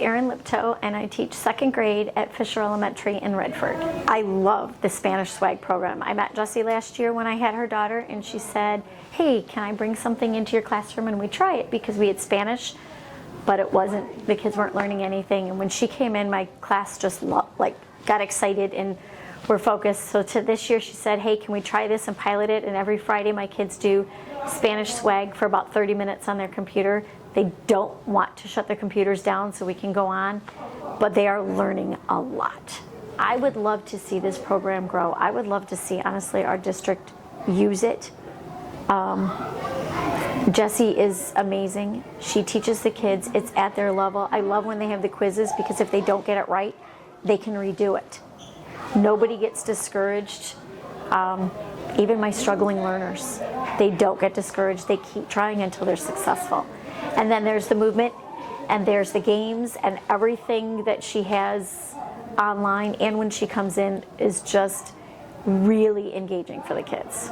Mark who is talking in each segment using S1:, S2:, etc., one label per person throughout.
S1: Erin Liptoe, and I teach second grade at Fisher Elementary in Redford. I love the Spanish S.W.A.G program. I met Jessie last year when I had her daughter, and she said, hey, can I bring something into your classroom and we try it, because we had Spanish, but it wasn't, the kids weren't learning anything. And when she came in, my class just got excited and were focused. So to this year, she said, hey, can we try this and pilot it? And every Friday, my kids do Spanish S.W.A.G for about 30 minutes on their computer. They don't want to shut their computers down so we can go on, but they are learning a lot. I would love to see this program grow. I would love to see, honestly, our district use it. Jessie is amazing. She teaches the kids. It's at their level. I love when they have the quizzes, because if they don't get it right, they can redo it. Nobody gets discouraged. Even my struggling learners, they don't get discouraged. They keep trying until they're successful. And then there's the movement, and there's the games, and everything that she has online and when she comes in is just really engaging for the kids.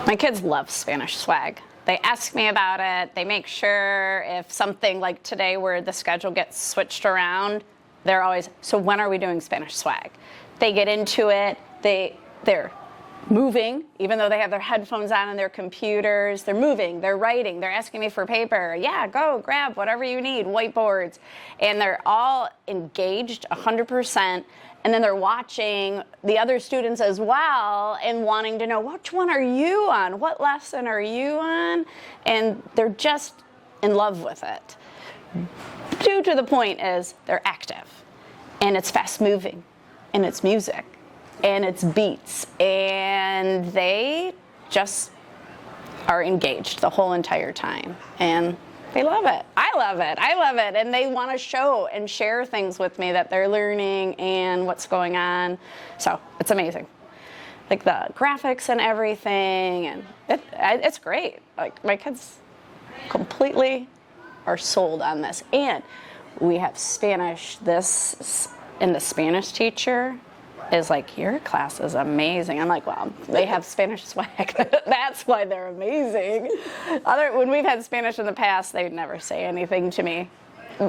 S2: My kids love Spanish S.W.A.G. They ask me about it. They make sure if something like today where the schedule gets switched around, they're always, so when are we doing Spanish S.W.A.G? They get into it. They're moving, even though they have their headphones on and their computers. They're moving, they're writing, they're asking me for paper. Yeah, go grab whatever you need, whiteboards. And they're all engaged 100%. And then they're watching the other students as well and wanting to know, which one are you on? What lesson are you on? And they're just in love with it. Due to the point is they're active, and it's fast moving, and it's music, and it's beats, and they just are engaged the whole entire time, and they love it. I love it. I love it. And they want to show and share things with me that they're learning and what's going on. So it's amazing. Like the graphics and everything, and it's great. Like my kids completely are sold on this. And we have Spanish, and the Spanish teacher is like, your class is amazing. I'm like, well, they have Spanish S.W.A.G. That's why they're amazing. When we've had Spanish in the past, they'd never say anything to me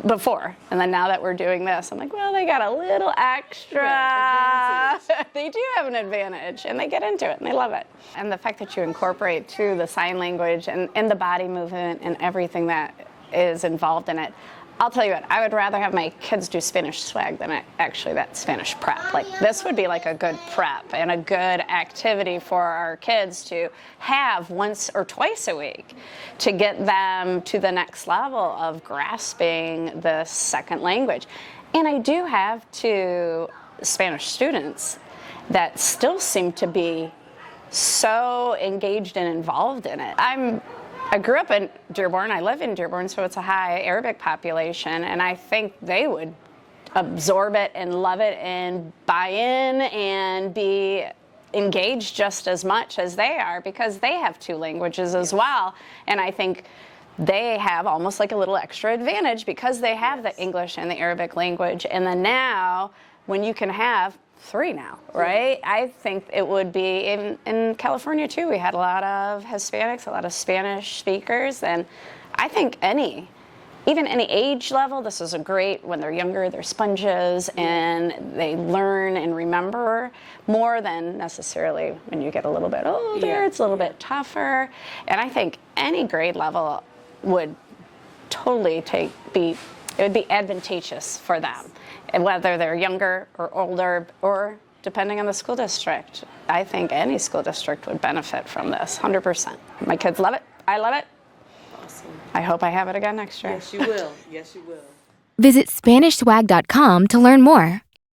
S2: before. And then now that we're doing this, I'm like, well, they got a little extra. Right, they do have an advantage, and they get into it, and they love it. And the fact that you incorporate too the sign language and the body movement and everything that is involved in it, I'll tell you what, I would rather have my kids do Spanish S.W.A.G than actually that Spanish prep. Like, this would be like a good prep and a good activity for our kids to have once or twice a week to get them to the next level of grasping the second language. And I do have two Spanish students that still seem to be so engaged and involved in it. I grew up in Dearborn. I live in Dearborn, so it's a high Arabic population, and I think they would absorb it and love it and buy in and be engaged just as much as they are, because they have two languages as well. And I think they have almost like a little extra advantage because they have the English and the Arabic language. And then now, when you can have three now, right? I think it would be, in California too, we had a lot of Hispanics, a lot of Spanish speakers, and I think even any age level, this is a great, when they're younger, they're sponges, and they learn and remember more than necessarily when you get a little bit older, it's a little bit tougher. And I think any grade level would totally it would be advantageous for them. And whether they're younger or older, or depending on the school district, I think any school district would benefit from this, 100%. My kids love it. I love it.
S3: Awesome.
S2: I hope I have it again next year.
S3: Yes, you will. Yes, you will.
S4: Visit SpanishSwag.com to learn more.